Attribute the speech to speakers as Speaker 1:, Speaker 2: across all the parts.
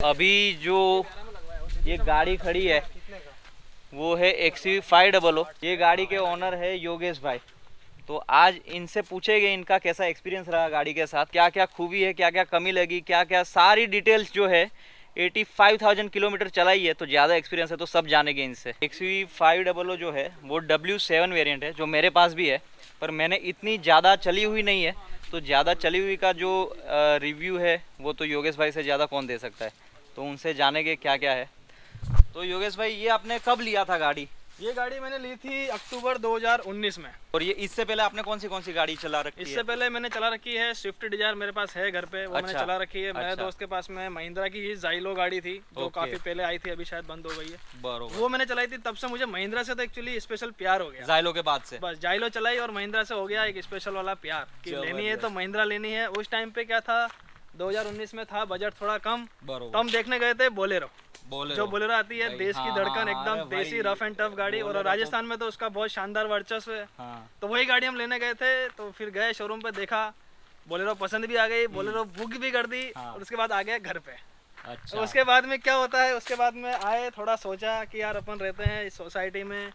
Speaker 1: अभी जो ये गाड़ी खड़ी है वो है XUV500। ये गाड़ी के ओनर है योगेश भाई। तो आज इनसे पूछेंगे इनका कैसा एक्सपीरियंस रहा गाड़ी के साथ, क्या क्या खूबी है, क्या क्या कमी लगी, क्या क्या सारी डिटेल्स जो है। 85,000 किलोमीटर चलाई है तो ज़्यादा एक्सपीरियंस है तो सब जानेंगे इनसे। XUV500 जो है वो W7 वेरिएंट है जो मेरे पास भी है, पर मैंने इतनी ज़्यादा चली हुई नहीं है। तो ज़्यादा चली हुई का जो रिव्यू है वो तो योगेश भाई से ज़्यादा कौन दे सकता है, तो उनसे जानेंगे क्या क्या है। तो योगेश भाई ये आपने कब लिया था गाड़ी?
Speaker 2: ये गाड़ी मैंने ली थी अक्टूबर 2019 में।
Speaker 1: और ये इससे पहले आपने कौन सी गाड़ी चला रखी है?
Speaker 2: इससे पहले मैंने चला रखी है स्विफ्ट डिजायर, मेरे पास है घर पे, वो
Speaker 1: अच्छा,
Speaker 2: मैंने चला रखी है। मेरे
Speaker 1: अच्छा।
Speaker 2: दोस्त के पास में महिंद्रा की ही जाइलो गाड़ी थी जो
Speaker 1: ओके।
Speaker 2: काफी पहले आई थी, अभी शायद बंद हो गई है।
Speaker 1: बरोबर।
Speaker 2: वो मैंने चलाई थी, तब से मुझे महिंद्रा से तो एक्चुअली स्पेशल प्यार हो गया।
Speaker 1: जाइलो के बाद से
Speaker 2: बस जाइलो चलाई और महिंद्रा से हो गया एक स्पेशल वाला प्यार कि लेनी है तो महिंद्रा लेनी है। उस टाइम पे क्या था, 2019 में था, बजट थोड़ा कम, तो हम देखने गए थे बोलेरो। जो बोलेरो आती है, देश की धड़कन, एकदम देसी रफ एंड टफ गाड़ी, और राजस्थान में तो उसका बहुत शानदार वर्चस्व है। तो वही गाड़ी हम लेने गए थे, तो फिर गए शोरूम पे, देखा बोलेरो, पसंद भी आ गई, बोलेरो बुक भी कर दी, और उसके बाद आ गए घर पे।
Speaker 1: अच्छा।
Speaker 2: तो उसके बाद में क्या होता है, उसके बाद में आए, थोड़ा सोचा कि यार अपन रहते हैं इस सोसाइटी में,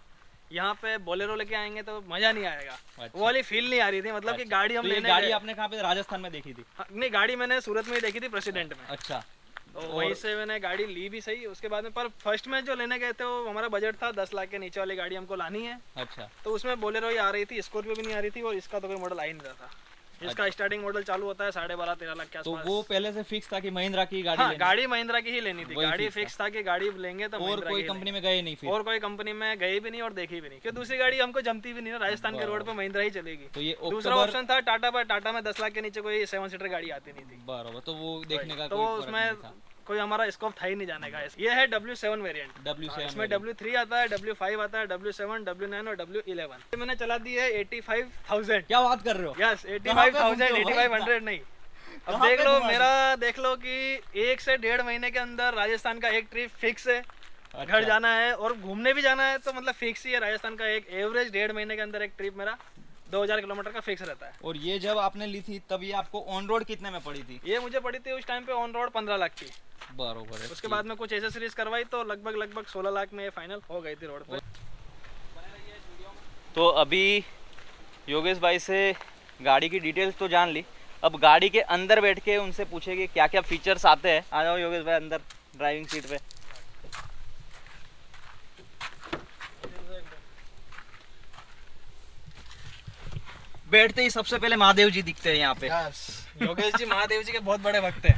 Speaker 2: यहाँ पे बोलेरो लेके आएंगे तो मजा नहीं आएगा।
Speaker 1: अच्छा।
Speaker 2: वो वाली फील नहीं आ रही थी, मतलब कि गाड़ी हम
Speaker 1: तो ये
Speaker 2: लेने
Speaker 1: गाड़ी
Speaker 2: गए।
Speaker 1: आपने कहाँ पे राजस्थान में देखी थी?
Speaker 2: नहीं, गाड़ी मैंने सूरत में ही देखी थी, प्रेसिडेंट में।
Speaker 1: अच्छा।
Speaker 2: तो वहीं से मैंने गाड़ी ली भी सही। उसके बाद में पर फर्स्ट में जो लेने गए थे वो हमारा बजट था 10 लाख के नीचे वाली गाड़ी हमको लानी है।
Speaker 1: अच्छा।
Speaker 2: तो उसमें बोलेरो ही आ रही थी, स्कॉर्पियो भी नहीं आ रही थी, और इसका तो कोई मॉडल आ ही नहीं रहा था। इसका स्टार्टिंग मॉडल चालू होता है 12.5-13 लाख के
Speaker 1: तो
Speaker 2: आसपास।
Speaker 1: वो पहले से फिक्स था कि महिंद्रा की गाड़ी
Speaker 2: हाँ,
Speaker 1: लेनी?
Speaker 2: गाड़ी महिंद्रा की ही लेनी थी।
Speaker 1: वही
Speaker 2: गाड़ी
Speaker 1: fix
Speaker 2: फिक्स था कि गाड़ी लेंगे तो
Speaker 1: और
Speaker 2: महिंद्रा
Speaker 1: कोई
Speaker 2: की
Speaker 1: कंपनी
Speaker 2: लेंगे।
Speaker 1: में गए नहीं फिर?
Speaker 2: और कोई कंपनी में गई भी नहीं और देखी भी नहीं, क्योंकि दूसरी गाड़ी हमको जमती भी नहीं ना, राजस्थान के रोड पे महिंद्रा ही चलेगी।
Speaker 1: तो ये
Speaker 2: दूसरा ऑप्शन था टाटा, पर टाटा में 10 लाख के नीचे कोई 7 सीटर गाड़ी आती नहीं थी।
Speaker 1: बराबर, तो वो देखने का
Speaker 2: तो
Speaker 1: कोई
Speaker 2: वो
Speaker 1: फर्क नहीं
Speaker 2: उसमें
Speaker 1: था।
Speaker 2: कोई हमारा स्कोप था ही नहीं जाने का। ये है W7 वेरिएंट।
Speaker 1: W7
Speaker 2: इसमें W3 आता है, W5 आता है, W7, W9 और W11। मैंने चला दी है 85,000।
Speaker 1: क्या बात कर रहे हो?
Speaker 2: यस,
Speaker 1: कहाँ पे घूमते
Speaker 2: 85,000,
Speaker 1: हो भाई?
Speaker 2: 8500 नहीं। अब
Speaker 1: कहाँ
Speaker 2: देख
Speaker 1: पे
Speaker 2: लो,
Speaker 1: घुमा
Speaker 2: मेरा देख लो कि 1 से 1.5 महीने के अंदर राजस्थान का एक ट्रिप फिक्स है। घर जाना है और घूमने भी जाना है तो मतलब फिक्स ही है। राजस्थान का एक एवरेज 1.5 महीने के अंदर एक ट्रिप मेरा 2000 किलोमीटर का फिक्स रहता है।
Speaker 1: और ये जब आपने ली थी तब ये आपको ऑन रोड कितने में पड़ी थी?
Speaker 2: ये मुझे पड़ी थी उस टाइम पे ऑन रोड 15 लाख की।
Speaker 1: बरोबर है।
Speaker 2: उसके बाद में कुछ एसेसरीज करवाई तो लगभग 16 लाख में फाइनल हो गई थी रोड पे।
Speaker 1: तो अभी योगेश भाई से गाड़ी की डिटेल्स तो जान ली, अब गाड़ी के अंदर बैठ के उनसे पूछेंगे क्या क्या फीचर्स आते हैं। आ जाओ योगेश भाई अंदर ड्राइविंग सीट पे। बैठते ही सबसे पहले महादेव जी दिखते हैं यहाँ पे।
Speaker 2: योगेश जी महादेव जी के बहुत बड़े भक्त हैं।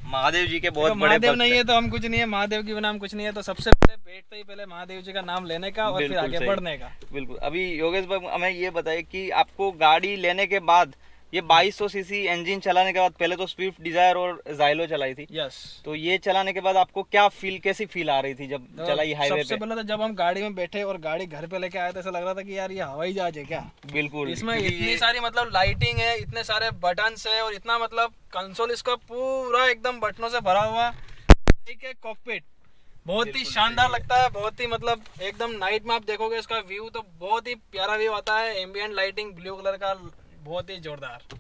Speaker 1: महादेव जी के बहुत बड़े
Speaker 2: महादेव
Speaker 1: भक्त
Speaker 2: नहीं
Speaker 1: हैं।
Speaker 2: है तो हम कुछ नहीं है, महादेव के बिना हम कुछ नहीं है। तो सबसे पहले बैठते ही पहले महादेव जी का नाम लेने का और फिर
Speaker 1: बिल्कुल
Speaker 2: आगे
Speaker 1: सही।
Speaker 2: बढ़ने का।
Speaker 1: बिल्कुल। अभी योगेश भाई हमें ये बताइए कि आपको गाड़ी लेने के बाद ये 2200 सीसी इंजन चलाने के बाद, पहले तो स्विफ्ट डिजायर और जाइलो चलाई थी,
Speaker 2: यस।
Speaker 1: तो ये चलाने के बाद आपको क्या कैसी फील आ रही थी जब चलाई हाईवे
Speaker 2: सबसे
Speaker 1: पे?
Speaker 2: पहले तो जब हम गाड़ी में बैठे और गाड़ी घर पे लेके आए तो ऐसा लग रहा था कि यार ये हवाई जहाज है क्या।
Speaker 1: बिल्कुल।
Speaker 2: इसमें
Speaker 1: क्योंकि
Speaker 2: इतनी सारी मतलब लाइटिंग है, इतने सारे बटन्स है, और इतना मतलब कंसोल इसका पूरा एकदम बटनों से भरा हुआ कॉकपिट बहुत ही शानदार लगता है। बहुत ही मतलब एकदम नाइट में आप देखोगे इसका व्यू तो बहुत ही प्यारा व्यू आता है। एम्बिएंट लाइटिंग ब्लू कलर का, बहुत ही जोरदार।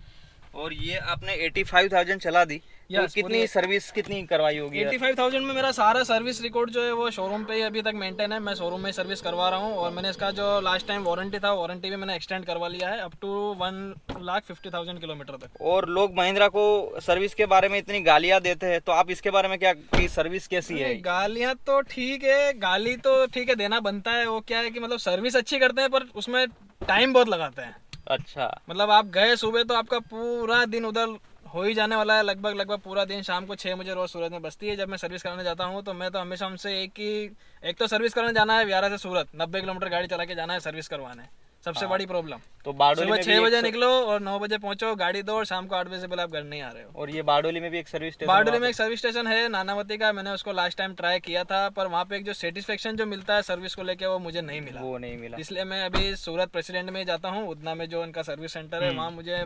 Speaker 1: और ये आपने 85,000 चला दी, तो
Speaker 2: Yes,
Speaker 1: कितनी सर्विस कितनी करवाई होगी?
Speaker 2: 85,000 में मेरा सारा सर्विस रिकॉर्ड जो है वो शोरूम पे ही अभी तक मेंटेन है। मैं शोरूम में सर्विस करवा रहा हूँ, और मैंने इसका जो लास्ट टाइम वारंटी था, वारंटी भी मैंने एक्सटेंड करवा लिया है अप टू 1,50,000 किलोमीटर तक।
Speaker 1: और लोग महिंद्रा को सर्विस के बारे में इतनी गालियां देते हैं, तो आप इसके बारे में क्या कि सर्विस कैसी है?
Speaker 2: गालियाँ तो ठीक है, गाली तो ठीक है, देना बनता है। वो क्या है कि मतलब सर्विस अच्छी करते हैं पर उसमें टाइम बहुत लगाते हैं।
Speaker 1: अच्छा।
Speaker 2: मतलब आप गए सुबह तो आपका पूरा दिन उधर हो ही जाने वाला है। लगभग पूरा दिन। शाम को 6 बजे रोज सूरत में बसती है। जब मैं सर्विस कराने जाता हूँ तो मैं तो हमेशा हमसे एक तो सर्विस कराने जाना है व्यारा से सूरत, 90 किलोमीटर गाड़ी चला के जाना है सर्विस करवाने। सबसे बड़ी प्रॉब्लम
Speaker 1: तो बारडोली
Speaker 2: सुबह
Speaker 1: में
Speaker 2: 6 बजे निकलो और 9 बजे पहुंचो, गाड़ी दो, और शाम को 8 बजे से पहले आप घर नहीं आ रहे हो।
Speaker 1: और ये बारडोली में भी एक सर्विस स्टेशन?
Speaker 2: बारडोली में एक सर्विस स्टेशन है नानावती का। मैंने उसको लास्ट टाइम ट्राई किया था, पर वहाँ पे एक जो सेटिस्फेक्शन जो मिलता है सर्विस को लेके वो मुझे नहीं मिला।
Speaker 1: वो नहीं मिला।
Speaker 2: इसलिए मैं अभी सूरत प्रेसिडेंट में ही जाता हूँ। उदना में जो उनका सर्विस सेंटर है वहाँ मुझे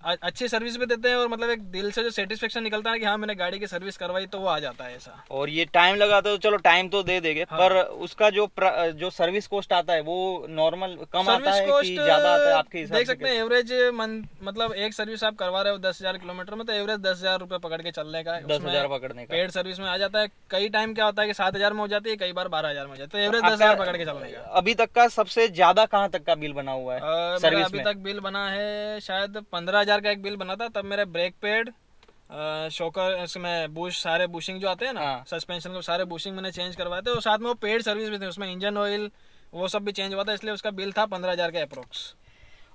Speaker 2: अच्छी सर्विस भी देते हैं और मतलब एक दिल से जो सेटिस्फेक्शन निकलता है कि हाँ मैंने गाड़ी की सर्विस करवाई, तो वो आ जाता है ऐसा।
Speaker 1: और ये टाइम लगा तो चलो टाइम तो दे देंगे,
Speaker 2: हाँ।
Speaker 1: पर उसका जो सर्विस कॉस्ट आता है वो नॉर्मल कम आता
Speaker 2: सर्विस
Speaker 1: है
Speaker 2: कॉस्ट
Speaker 1: कि ज्यादा आता है आपके हिसाब
Speaker 2: देख
Speaker 1: से?
Speaker 2: सकते हैं एवरेज मतलब एक सर्विस आप करवा रहे हो 10,000 किलोमीटर में, तो एवरेज 10,000 रुपये पकड़ के चलने का है।
Speaker 1: 10,000 पकड़ने का।
Speaker 2: पेड सर्विस में आ जाता है। कई टाइम क्या होता है कि 7,000 में हो जाती है, कई बार 12,000 में हो जाती है, तो एवरेज 10,000 पकड़ के चलने का।
Speaker 1: अभी तक का सबसे ज्यादा कहाँ तक का बिल बना हुआ है
Speaker 2: मेरा
Speaker 1: सर्विस
Speaker 2: अभी
Speaker 1: में?
Speaker 2: तक बिल बना है शायद 15,000 का एक बिल बना था। तब मेरे ब्रेक पैड, शॉकर, इसमें बुश, सारे बुशिंग जो आते हैं ना,
Speaker 1: हाँ।
Speaker 2: सस्पेंशन को सारे बुशिंग मैंने चेंज करवाए थे, और साथ में वो पेड सर्विस भी थी, उसमें इंजन ऑयल वो सब भी चेंज हुआ था, इसलिए उसका बिल था 15,000 का अप्रोक्स।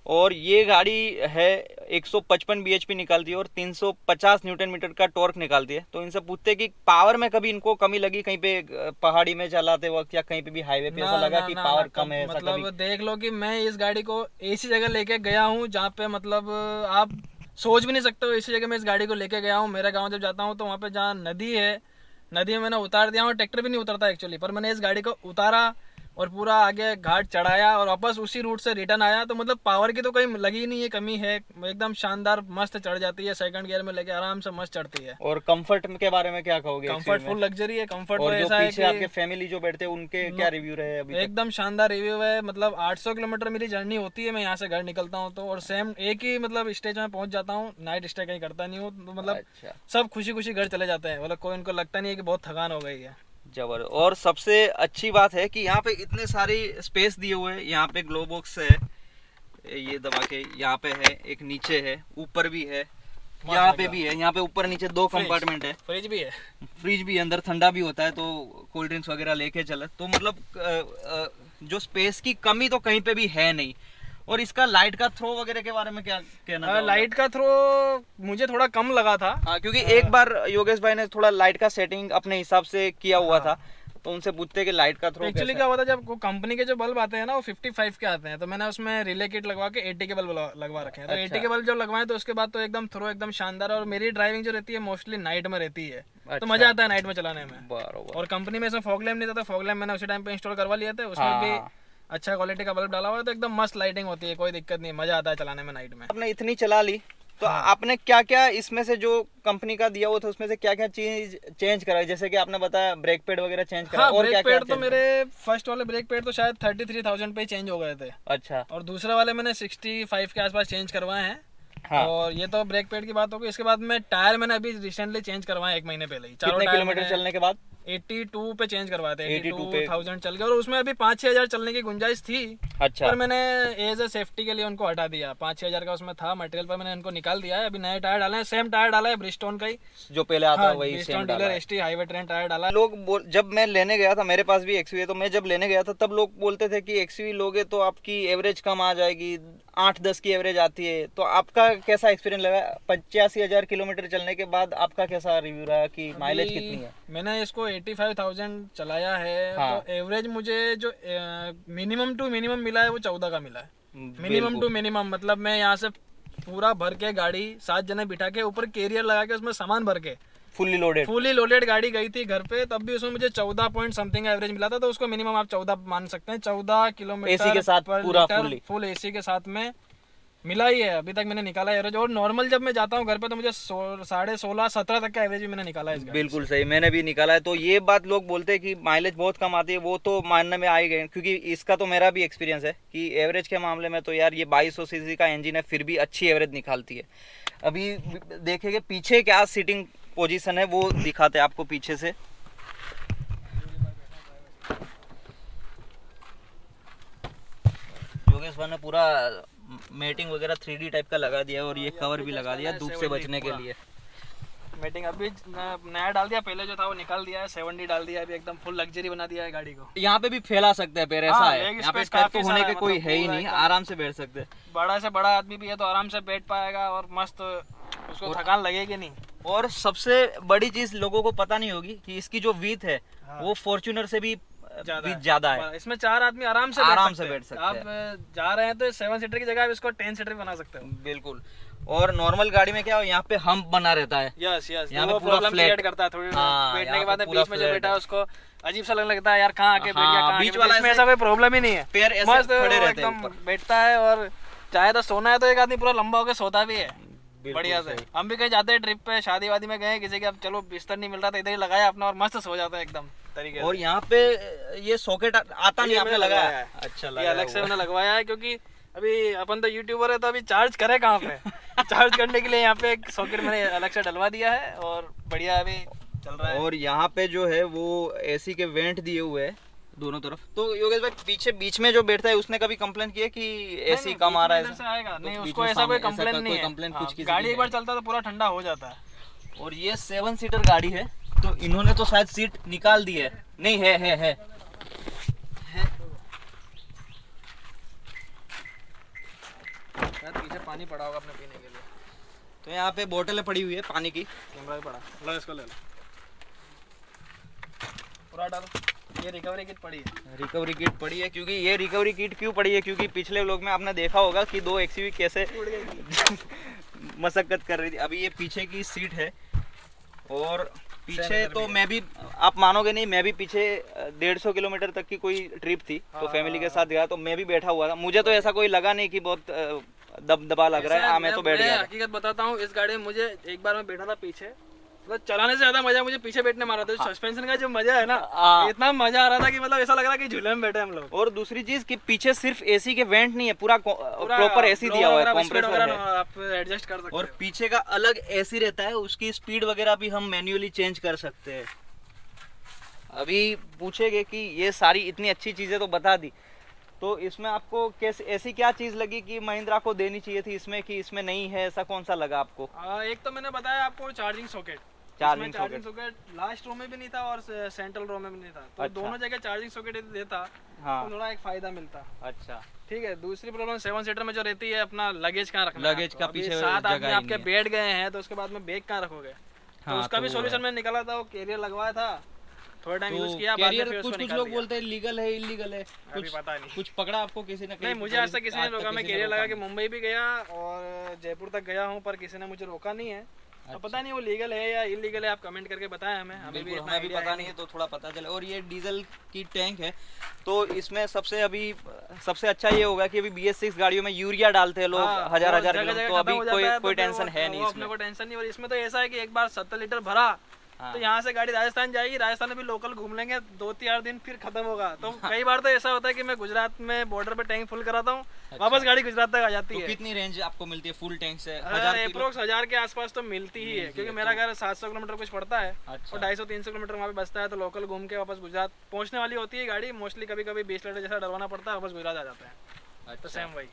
Speaker 1: और ये गाड़ी है 155 bhp निकालती है और 350 न्यूटन मीटर का टॉर्क निकालती है। तो इनसे पूछते हैं कि पावर में कभी इनको कमी लगी कहीं पे पहाड़ी में चलाते वक्त या कहीं पे भी हाईवे पे, ऐसा लगा कि पावर कम है? ऐसा
Speaker 2: मतलब
Speaker 1: कभी?
Speaker 2: देख लो कि मैं इस गाड़ी को ऐसी जगह लेके गया हूँ जहाँ पे मतलब आप सोच भी नहीं सकते हो, ऐसी जगह मैं इस गाड़ी को लेके गया हूँ। मेरा गाँव जब जाता हूँ तो वहाँ पे जहाँ नदी है, नदी में मैंने उतार दिया हूँ। ट्रैक्टर भी नहीं उतरता एक्चुअली, पर मैंने इस गाड़ी को उतारा और पूरा आगे घाट चढ़ाया और वापस उसी रूट से रिटर्न आया। तो मतलब पावर की तो कहीं लगी नहीं है, कमी है, एकदम शानदार मस्त चढ़ जाती है। सेकंड गियर में लेके आराम से मस्त चढ़ती है।
Speaker 1: और कंफर्ट के बारे में क्या कहोगे?
Speaker 2: कंफर्ट फुल लग्जरी है। कंफर्ट
Speaker 1: और
Speaker 2: तो
Speaker 1: जो
Speaker 2: ऐसा है
Speaker 1: पीछे
Speaker 2: कि
Speaker 1: आपके फैमिली जो बैठते हैं उनके क्या रिव्यू रहे अभी तक?
Speaker 2: एकदम शानदार रिव्यू है। मतलब 800 किलोमीटर मेरी जर्नी होती है, मैं यहाँ से घर निकलता हूँ तो, और सेम एक ही मतलब स्टेज में पहुंच जाता हूँ। नाइट स्टे कहीं करता नहीं हूँ, तो मतलब
Speaker 1: अच्छा।
Speaker 2: सब खुशी खुशी घर चले जाते हैं। मतलब कोई उनको लगता नहीं है कि बहुत थकान हो गई है।
Speaker 1: जबर। और सबसे अच्छी बात है कि यहाँ पे इतने सारी स्पेस दिए हुए हैं। यहाँ पे ग्लो बॉक्स है, ये दबा के यहाँ पे है, एक नीचे है, ऊपर भी है, यहाँ पे भी है। यहाँ पे ऊपर नीचे 2 कंपार्टमेंट है।
Speaker 2: फ्रिज भी है।
Speaker 1: फ्रिज भी है, अंदर ठंडा भी होता है तो कोल्ड ड्रिंक्स वगैरह लेके चले। तो मतलब जो स्पेस की कमी तो कहीं पे भी है नहीं। और इसका लाइट का थ्रो वगैरह के बारे में क्या कहना चाहोगे?
Speaker 2: लाइट का थ्रो मुझे थोड़ा कम लगा था।
Speaker 1: हाँ, क्योंकि एक बार योगेश भाई ने थोड़ा लाइट का सेटिंग अपने हिसाब से किया हुआ था, तो उनसे पूछते कि लाइट का थ्रो
Speaker 2: एक्चुअली क्या होता है, जब कंपनी के जो बल्ब आते हैं ना वो 55 के आते हैं, तो मैंने उसमें रिले किट लगवा के 80 के बल्ब लगवा रखे हैं। तो 80 के बल्ब जब लगवाए तो उसके बाद तो एकदम थ्रो एकदम शानदार। और मेरी ड्राइविंग जो रहती है मोस्टली नाइट में रहती है, तो मजा आता है नाइट में चलाने में।
Speaker 1: बराबर।
Speaker 2: और कंपनी में इसमें फॉग लैम्प नहीं था, तो फॉग लैम्प मैंने उसी टाइम पे इंस्टॉल करवा लिया था। उसमें भी अच्छा क्वालिटी का बल्ब डाला हुआ है, तो एकदम मस्त लाइटिंग होती है, कोई दिक्कत नहीं, मजा आता है चलाने में नाइट में।
Speaker 1: आपने इतनी चला ली तो आपने क्या क्या इसमें से जो कंपनी का दिया हुआ था उसमें से क्या क्या चीज चेंज करा? जैसे कि आपने बताया ब्रेक पैड वगैरह चेंज करा।
Speaker 2: हाँ,
Speaker 1: और
Speaker 2: ब्रेक
Speaker 1: क्या
Speaker 2: पैड तो मेरे फर्स्ट वाले ब्रेक पैड तो शायद 33,000 पे ही चेंज हो गए थे।
Speaker 1: अच्छा।
Speaker 2: और दूसरे वाले मैंने 65 के आसपास चेंज करवाए हैं।
Speaker 1: हाँ।
Speaker 2: और ये तो ब्रेक पैड की बात होगी। इसके बाद में टायर मैंने अभी रिसेंटली चेंज करवाए 1 महीने पहले ही।
Speaker 1: कितने किलोमीटर चलने के बाद?
Speaker 2: 82 पे चेंज करवाए थे।
Speaker 1: 82,000
Speaker 2: चल गए। और उसमें अभी 5-6 हजार चलने की गुंजाइश थी।
Speaker 1: अच्छा।
Speaker 2: पर मैंने एज ए सेफ्टी के लिए उनको हटा दिया। 5-6 हजार का उसमें था मटेरियल, पर मैंने उनको निकाल दिया है। अभी नए टायर डाले हैं, सेम टायर डाला है ब्रिजस्टोन का ही
Speaker 1: जो पहले आता है वही सेम डाला है।
Speaker 2: एसटी हाईवे ट्रेन टायर डाला है।
Speaker 1: लोग जब मैं लेने गया था, मेरे पास भी एक्सवी है, तो मैं जब लेने गया था तब लोग बोलते थे कि एक्सवी लोगे तो आपकी एवरेज कम आ जाएगी, 8-10 की एवरेज आती है। तो आपका कैसा एक्सपीरियंस लगा? 85,000 किलोमीटर चलने के बाद आपका कैसा रिव्यू रहा कि माइलेज कितनी है?
Speaker 2: मैंने इसको 85,000 चलाया है।
Speaker 1: हाँ।
Speaker 2: तो एवरेज मुझे जो मिनिमम टू मिनिमम मिला है वो 14 का मिला है। मिनिमम टू मिनिमम मतलब मैं यहाँ से पूरा भर के गाड़ी 7 जने बिठा के ऊपर कैरियर लगा के उसमें सामान भर के फुली लोडेड गाड़ी गई थी घर पे, तब भी उसमें मुझे 14 पॉइंट समथिंग एवरेज मिला था। तो उसको मिनिमम आप 14 मान सकते हैं। 14 किलोमीटर
Speaker 1: एसी के साथ पूरा
Speaker 2: फुल एसी के साथ में मिला ही है। अभी तक मैंने निकाला है एवरेज। और नॉर्मल जब मैं जाता हूँ घर पे तो मुझे 16.5-17 तक का एवरेज भी मैंने निकाला है।
Speaker 1: बिल्कुल सही, मैंने भी निकाला है। तो ये बात लोग बोलते हैं कि माइलेज बहुत कम आती है, वो तो मानने में आ ही गए, क्योंकि इसका तो मेरा भी एक्सपीरियंस है कि एवरेज के मामले में तो यार ये 2200 सीसी का इंजन है, फिर भी अच्छी एवरेज निकालती है। अभी देखेंगे पीछे क्या सीटिंग पोजीशन है, वो दिखाते हैं आपको पीछे से। योगेश भाई ने पूरा मेटिंग वगैरह 3D टाइप का लगा दिया और ये कवर भी लगा दिया धूप से बचने के लिए।
Speaker 2: मेटिंग अभी नया डाल दिया, पहले जो था वो निकाल दिया है। 7D डाल दिया है, अभी एकदम फुल लग्जरी बना दिया है गाड़ी को।
Speaker 1: यहाँ पे भी फैला सकते हैं पैर, ऐसा
Speaker 2: हाँ,
Speaker 1: है। यहाँ पे टच तो होने के कोई है ही नहीं, आराम से बैठ सकते हैं।
Speaker 2: बड़ा से बड़ा आदमी भी है तो आराम से बैठ पाएगा और मस्त, उसको थकान लगेगी नहीं।
Speaker 1: और सबसे बड़ी चीज लोगों को पता नहीं होगी कि इसकी जो विड्थ है वो फॉर्च्यूनर से भी ज्यादा है।
Speaker 2: इसमें 4 आदमी आराम से बैठ सकते हैं। आप जा रहे हैं तो 7 सीटर की जगह आप इसको 10 सीटर भी बना सकते हो।
Speaker 1: बिल्कुल। और नॉर्मल गाड़ी में क्या हो, यहाँ पे हम्प बना रहता है।
Speaker 2: यस यस,
Speaker 1: यहाँ
Speaker 2: पे
Speaker 1: पूरा
Speaker 2: फ्लैट करता है। थोड़ी बैठने के बाद बीच में जो बैठा है उसको अजीब सा लगने लगता है, यार कहाँ आके बैठ गया। बीच वाला इसमें ऐसा कोई प्रॉब्लम ही नहीं है,
Speaker 1: पैर ऐसे खड़े रहते हैं
Speaker 2: एकदम बैठता है। और चाहे तो सोना है तो एक आदमी पूरा लंबा होकर सोता भी है। बढ़िया से। हम भी कहीं जाते हैं ट्रिप पे, शादी वादी में गए किसी के, अब चलो बिस्तर नहीं मिल रहा था, इधर ही लगाया अपना और मस्त सो जाता है एकदम तरीके
Speaker 1: और यहाँ पे ये सॉकेट आता नहीं, आपने लगाया है? अच्छा,
Speaker 2: ये अलग से मैंने लगवाया है, क्योंकि अभी अपन तो यूट्यूबर है तो अभी चार्ज करे कहाँ पे चार्ज करने के लिए यहाँ पे एक सॉकेट मैंने अलग से डलवा दिया है और बढ़िया अभी चल रहा है।
Speaker 1: और यहाँ पे जो है वो एसी के वेंट दिए हुए हैं दोनों तरफ। तो योगेश भाई पीछे बीच में जो बैठता है उसने कभी कंप्लेन किया कि एसी कम आ रहा है?
Speaker 2: इधर से आएगा नहीं,
Speaker 1: तो
Speaker 2: उसको
Speaker 1: बीच में
Speaker 2: ऐसा कोई
Speaker 1: सामने
Speaker 2: कंप्लेन
Speaker 1: ऐसा
Speaker 2: नहीं
Speaker 1: कोई
Speaker 2: है।
Speaker 1: कंप्लेन
Speaker 2: हाँ,
Speaker 1: कुछ किसी
Speaker 2: गाड़ी
Speaker 1: की
Speaker 2: एक बार
Speaker 1: है।
Speaker 2: चलता है तो पूरा ठंडा हो जाता है।
Speaker 1: और ये 7 सीटर गाड़ी है, तो इन्होंने तो शायद सीट निकाल दी है, नहीं है।
Speaker 2: शायद पीछे पानी पड़ा होगा अपने पीने के लिए,
Speaker 1: तो यहाँ पे बोतलें पड़ी हुई है पानी की।
Speaker 2: कैमरा भी पड़ा, लो इसको ले लो, पूरा डालो। ये रिकवरी किट पड़ी है,
Speaker 1: रिकवरी किट पड़ी है, क्योंकि ये रिकवरी किट क्यों पड़ी है, क्योंकि पिछले व्लॉग में आपने देखा होगा कि 2 एक्सयूवी कैसे मशक्कत कर रही थी। अभी ये पीछे की सीट है और पीछे तो मैं भी, आप मानोगे नहीं, मैं भी पीछे 150 किलोमीटर तक की कोई ट्रिप थी, तो फैमिली के साथ गया, तो मैं भी बैठा हुआ था। मुझे तो ऐसा कोई लगा नहीं कि बहुत दबदबा लग रहा है। हाँ, मैं तो बैठ गया।
Speaker 2: हकीकत बताता हूँ, इस गाड़ी में मुझे एक बार मैं बैठा था पीछे, मतलब चलाने से ज्यादा मजा मुझे पीछे बैठने मारा था। सस्पेंशन का जो मजा है ना, इतना मजा आ रहा था कि मतलब ऐसा लग रहा है कि झूले में बैठे हम लोग।
Speaker 1: और दूसरी चीज कि पीछे सिर्फ एसी के वेंट नहीं है, पूरा प्रॉपर एसी दिया हुआ है, कंप्रेसर है,
Speaker 2: आप एडजस्ट कर सकते
Speaker 1: और
Speaker 2: हो।
Speaker 1: पीछे का अलग एसी रहता है, उसकी स्पीड वगैरह भी हम मैन्युअली चेंज कर सकते हैं। अभी पूछेंगे कि ये सारी इतनी अच्छी चीजें तो बता दी, तो इसमें आपको कैसे, ऐसी क्या चीज लगी कि महिंद्रा को देनी चाहिए थी इसमें कि इसमें नहीं है, ऐसा कौन सा लगा आपको?
Speaker 2: एक तो मैंने बताया आपको charging socket,
Speaker 1: charging
Speaker 2: socket last row में भी नहीं था और सेंट्रल रो में भी नहीं था, तो
Speaker 1: अच्छा।
Speaker 2: दोनों जगह चार्जिंग सॉकेट देता
Speaker 1: हाँ।
Speaker 2: तो थोड़ा एक फायदा मिलता।
Speaker 1: अच्छा,
Speaker 2: ठीक है। दूसरी प्रॉब्लम 7 सीटर में जो रहती है, अपना लगेज कहाँ रखना,
Speaker 1: लगेज का
Speaker 2: अभी
Speaker 1: पीछे
Speaker 2: 7 आदमी
Speaker 1: जगह ही
Speaker 2: आपके
Speaker 1: नहीं है।
Speaker 2: बैठ गए हैं तो उसके बाद में बैग कहाँ रखोगे? तो
Speaker 1: हाँ,
Speaker 2: उसका भी
Speaker 1: तो
Speaker 2: सोल्यूशन मैंने निकाला था, वो कैरियर लगवाया था, थोड़ा टाइम यूज किया, बाद में
Speaker 1: कैरियर
Speaker 2: फिर उसको
Speaker 1: कुछ
Speaker 2: निकाल
Speaker 1: लोग
Speaker 2: दिया।
Speaker 1: बोलते हैं लीगल है, इलीगल है,
Speaker 2: अभी
Speaker 1: कुछ
Speaker 2: पता नहीं,
Speaker 1: कुछ पकड़ा आपको किसी ने?
Speaker 2: नहीं मुझे आज तक किसी ने रोका। मैं कैरियर लगा के मुंबई भी गया और जयपुर तक गया हूँ, पर किसी ने मुझे रोका नहीं है। अब पता नहीं वो लीगल है या इलीगल है, आप कमेंट करके बताएं हमें, हमें भी
Speaker 1: हमें भी पता नहीं है, तो थोड़ा पता चले। और ये डीजल की टैंक है, तो इसमें सबसे अच्छा ये होगा कि अभी BS6 गाड़ियों में यूरिया डालते हैं लोग, हजार किलो, तो अभी कोई टेंशन है नहीं इसमें।
Speaker 2: अपने को टेंशन नहीं। और इसमें तो ऐसा है कि एक बार 70 लीटर भरा तो यहाँ से गाड़ी राजस्थान जाएगी, राजस्थान में भी लोकल घूम लेंगे 2-4 दिन, फिर खत्म होगा। तो कई बार तो ऐसा होता है कि मैं गुजरात में बॉर्डर पे टैंक फुल कराता हूँ, वापस गाड़ी गुजरात तक आ जाती है।
Speaker 1: कितनी रेंज आपको मिलती है फुल टैंक से?
Speaker 2: अप्रोक्स 1000 के आसपास तो मिलती ही है, क्योंकि मेरा घर 700 किलोमीटर कुछ पड़ता है और 250-300 किलोमीटर वहाँ पे बचता है, तो लोकल घूम के वापस गुजरात पहुँचने वाली होती है गाड़ी। मोस्टली कभी 20 लीटर जैसा डलवाना पड़ता है, वापस गुजरात आ जाता है। तो सेम वही।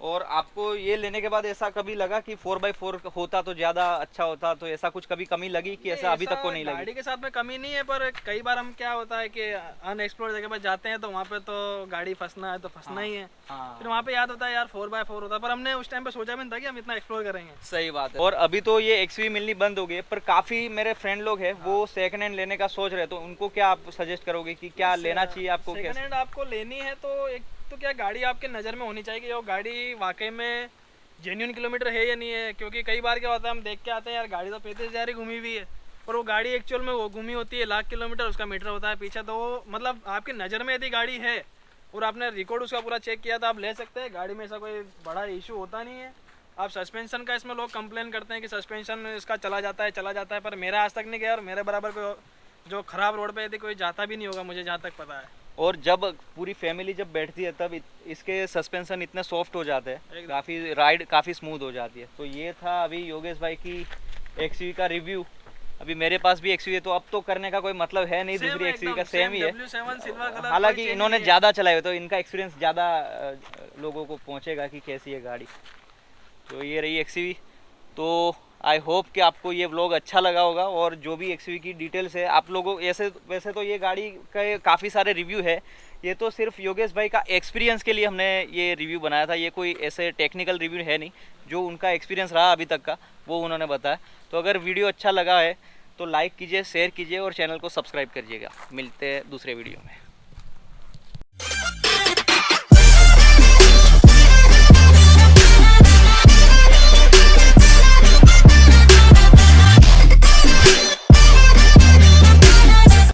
Speaker 1: और आपको ये लेने के बाद ऐसा कभी लगा कि 4x4 होता तो ज्यादा अच्छा होता, तो ऐसा कुछ कभी कमी लगी कि ऐसा अभी तक को नहीं लगी?
Speaker 2: गाड़ी के साथ में कमी नहीं है, पर कई बार हम क्या होता है कि अनएक्सप्लोर्ड जगह पर जाते हैं, तो वहाँ पे तो गाड़ी फंसना है तो फंसना ही है। फिर वहाँ पे याद होता है यार 4x4 होता, पर हमने उस टाइम पे सोचा भी नहीं था कि हम इतना एक्सप्लोर करेंगे।
Speaker 1: सही बात है। और अभी तो ये एक्सयूवी मिलनी बंद हो गई है, पर काफी मेरे फ्रेंड लोग हैं वो सेकंड हैंड लेने का सोच रहे, तो उनको क्या आप सजेस्ट करोगे कि क्या लेना चाहिए आपको?
Speaker 2: सेकंड हैंड आपको लेनी है तो एक तो क्या गाड़ी आपके नज़र में होनी चाहिए कि वो गाड़ी वाकई में जेन्युइन किलोमीटर है या नहीं है। क्योंकि कई बार क्या होता है, हम देख के आते हैं यार गाड़ी तो 35,000 ही घूमी हुई है, पर वो गाड़ी एक्चुअल में वो घूमी होती है 1,00,000 किलोमीटर, उसका मीटर होता है पीछे। तो वो मतलब आपकी नज़र में यदि गाड़ी है और आपने रिकॉर्ड उसका पूरा चेक किया तो आप ले सकते हैं। गाड़ी में ऐसा कोई बड़ा इशू होता नहीं है। आप सस्पेंशन का, इसमें लोग कंप्लेन करते हैं कि सस्पेंशन इसका चला जाता है, पर मेरा आज तक नहीं गया और मेरे बराबर कोई जो ख़राब रोड पे यदि कोई जाता भी नहीं होगा, मुझे जहाँ तक पता है।
Speaker 1: और जब पूरी फैमिली जब बैठती है तब इसके सस्पेंशन इतने सॉफ्ट हो जाते हैं, काफ़ी राइड काफ़ी स्मूथ हो जाती है। तो ये था अभी योगेश भाई की एक्सयूवी का रिव्यू। अभी मेरे पास भी एक्सयूवी है, तो अब तो करने का कोई मतलब है नहीं, दूसरी एक्सयूवी का सेम ही है। हालांकि इन्होंने ज़्यादा चलाए हुए, तो इनका एक्सपीरियंस ज़्यादा लोगों को पहुँचेगा कि कैसी है गाड़ी। तो ये रही एक्सयूवी। तो आई होप कि आपको ये व्लॉग अच्छा लगा होगा, और जो भी एक्सयूवी की डिटेल्स है आप लोगों, वैसे तो ये गाड़ी का काफ़ी सारे रिव्यू है, ये तो सिर्फ योगेश भाई का एक्सपीरियंस के लिए हमने ये रिव्यू बनाया था। ये कोई ऐसे टेक्निकल रिव्यू है नहीं, जो उनका एक्सपीरियंस रहा अभी तक का वो उन्होंने बताया। तो अगर वीडियो अच्छा लगा है तो लाइक कीजिए, शेयर कीजिए और चैनल को सब्सक्राइब करिएगा। मिलते हैं दूसरे वीडियो में।